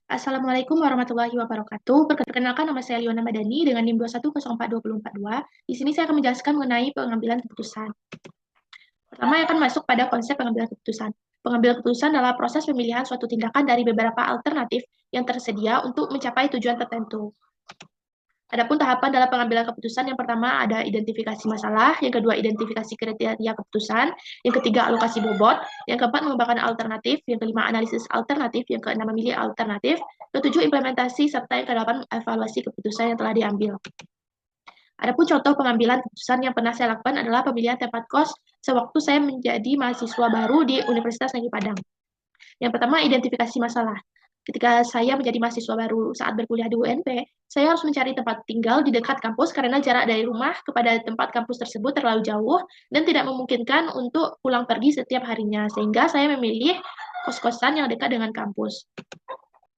Assalamualaikum warahmatullahi wabarakatuh. Perkenalkan nama saya Liona Madani dengan NIM 2104242. Di sini saya akan menjelaskan mengenai pengambilan keputusan. Pertama yang akan masuk pada konsep pengambilan keputusan. Pengambilan keputusan adalah proses pemilihan suatu tindakan dari beberapa alternatif yang tersedia untuk mencapai tujuan tertentu. Adapun tahapan dalam pengambilan keputusan, yang pertama ada identifikasi masalah, yang kedua identifikasi kriteria keputusan, yang ketiga alokasi bobot, yang keempat mengembangkan alternatif, yang kelima analisis alternatif, yang keenam memilih alternatif, ketujuh implementasi, serta yang kedelapan evaluasi keputusan yang telah diambil. Adapun contoh pengambilan keputusan yang pernah saya lakukan adalah pemilihan tempat kos sewaktu saya menjadi mahasiswa baru di Universitas Negeri Padang. Yang pertama, identifikasi masalah. Ketika saya menjadi mahasiswa baru saat berkuliah di UNP, saya harus mencari tempat tinggal di dekat kampus karena jarak dari rumah kepada tempat kampus tersebut terlalu jauh dan tidak memungkinkan untuk pulang pergi setiap harinya, sehingga saya memilih kos-kosan yang dekat dengan kampus.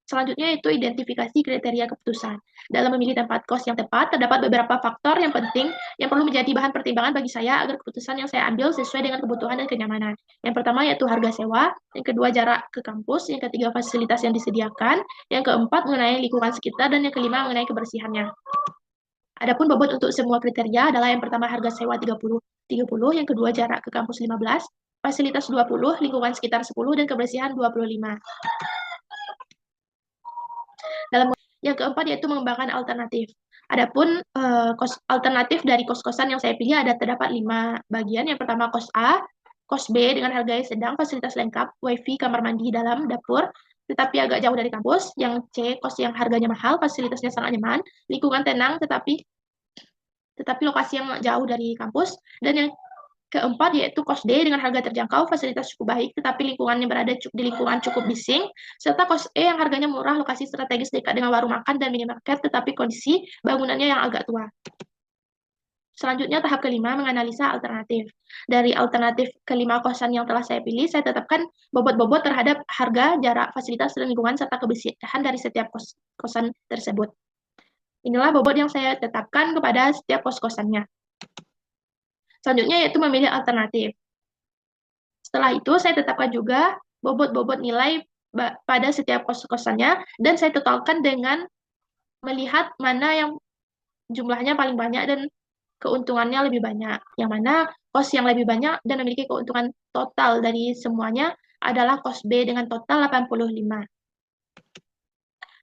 Selanjutnya itu identifikasi kriteria keputusan. Dalam memilih tempat kos yang tepat, terdapat beberapa faktor yang penting yang perlu menjadi bahan pertimbangan bagi saya agar keputusan yang saya ambil sesuai dengan kebutuhan dan kenyamanan. Yang pertama yaitu harga sewa, yang kedua jarak ke kampus, yang ketiga fasilitas yang disediakan, yang keempat mengenai lingkungan sekitar, dan yang kelima mengenai kebersihannya. Adapun bobot untuk semua kriteria adalah yang pertama harga sewa 30, yang kedua jarak ke kampus 15, fasilitas 20, lingkungan sekitar 10, dan kebersihan 25. Dalam yang keempat yaitu mengembangkan alternatif. Adapun alternatif dari kos-kosan yang saya pilih terdapat 5 bagian. Yang pertama kos A, kos B dengan harga yang sedang, fasilitas lengkap, wifi, kamar mandi, dalam, dapur, tetapi agak jauh dari kampus. Yang C, kos yang harganya mahal, fasilitasnya sangat nyaman, lingkungan tenang, tetapi lokasi yang jauh dari kampus. Dan yang keempat yaitu kos D dengan harga terjangkau, fasilitas cukup baik, tetapi lingkungannya berada di lingkungan cukup bising, serta kos E yang harganya murah, lokasi strategis dekat dengan warung makan dan minimarket, tetapi kondisi bangunannya yang agak tua. Selanjutnya tahap kelima, menganalisa alternatif. Dari alternatif kelima kosan yang telah saya pilih, saya tetapkan bobot-bobot terhadap harga, jarak, fasilitas, dan lingkungan, serta kebersihan dari setiap kosan tersebut. Inilah bobot yang saya tetapkan kepada setiap kos-kosannya. Selanjutnya yaitu memilih alternatif. Setelah itu saya tetapkan juga bobot-bobot nilai pada setiap kos-kosannya dan saya totalkan dengan melihat mana yang jumlahnya paling banyak dan keuntungannya lebih banyak. Yang mana kos yang lebih banyak dan memiliki keuntungan total dari semuanya adalah kos B dengan total 85.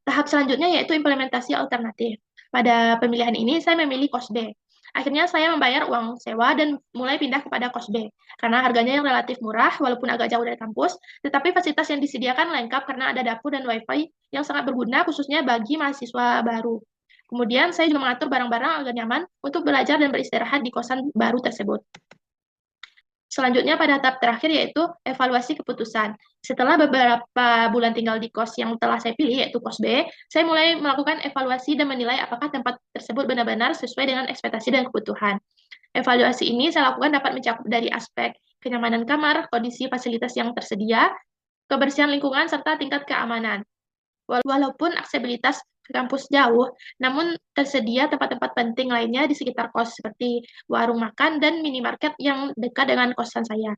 Tahap selanjutnya yaitu implementasi alternatif. Pada pemilihan ini saya memilih kos B. Akhirnya saya membayar uang sewa dan mulai pindah kepada kos B. Karena harganya yang relatif murah walaupun agak jauh dari kampus, tetapi fasilitas yang disediakan lengkap karena ada dapur dan wifi yang sangat berguna khususnya bagi mahasiswa baru. Kemudian saya juga mengatur barang-barang agar nyaman untuk belajar dan beristirahat di kosan baru tersebut. Selanjutnya pada tahap terakhir yaitu evaluasi keputusan. Setelah beberapa bulan tinggal di kos yang telah saya pilih yaitu kos B, saya mulai melakukan evaluasi dan menilai apakah tempat tersebut benar-benar sesuai dengan ekspektasi dan kebutuhan. Evaluasi ini saya lakukan dapat mencakup dari aspek kenyamanan kamar, kondisi fasilitas yang tersedia, kebersihan lingkungan, serta tingkat keamanan. Walaupun aksesibilitas ke kampus jauh, namun tersedia tempat-tempat penting lainnya di sekitar kos seperti warung makan dan minimarket yang dekat dengan kosan saya.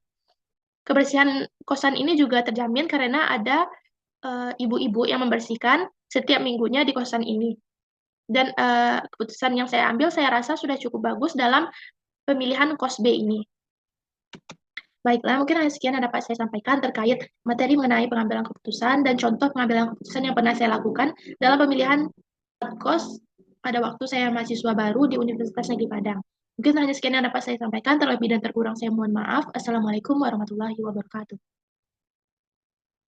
Kebersihan kosan ini juga terjamin karena ada ibu-ibu yang membersihkan setiap minggunya di kosan ini. Dan keputusan yang saya ambil saya rasa sudah cukup bagus dalam pemilihan kos B ini. Baiklah, mungkin hanya sekian yang dapat saya sampaikan terkait materi mengenai pengambilan keputusan dan contoh pengambilan keputusan yang pernah saya lakukan dalam pemilihan kos pada waktu saya mahasiswa baru di Universitas Negeri Padang. Mungkin hanya sekian yang dapat saya sampaikan, terlebih dan terkurang saya mohon maaf. Assalamualaikum warahmatullahi wabarakatuh.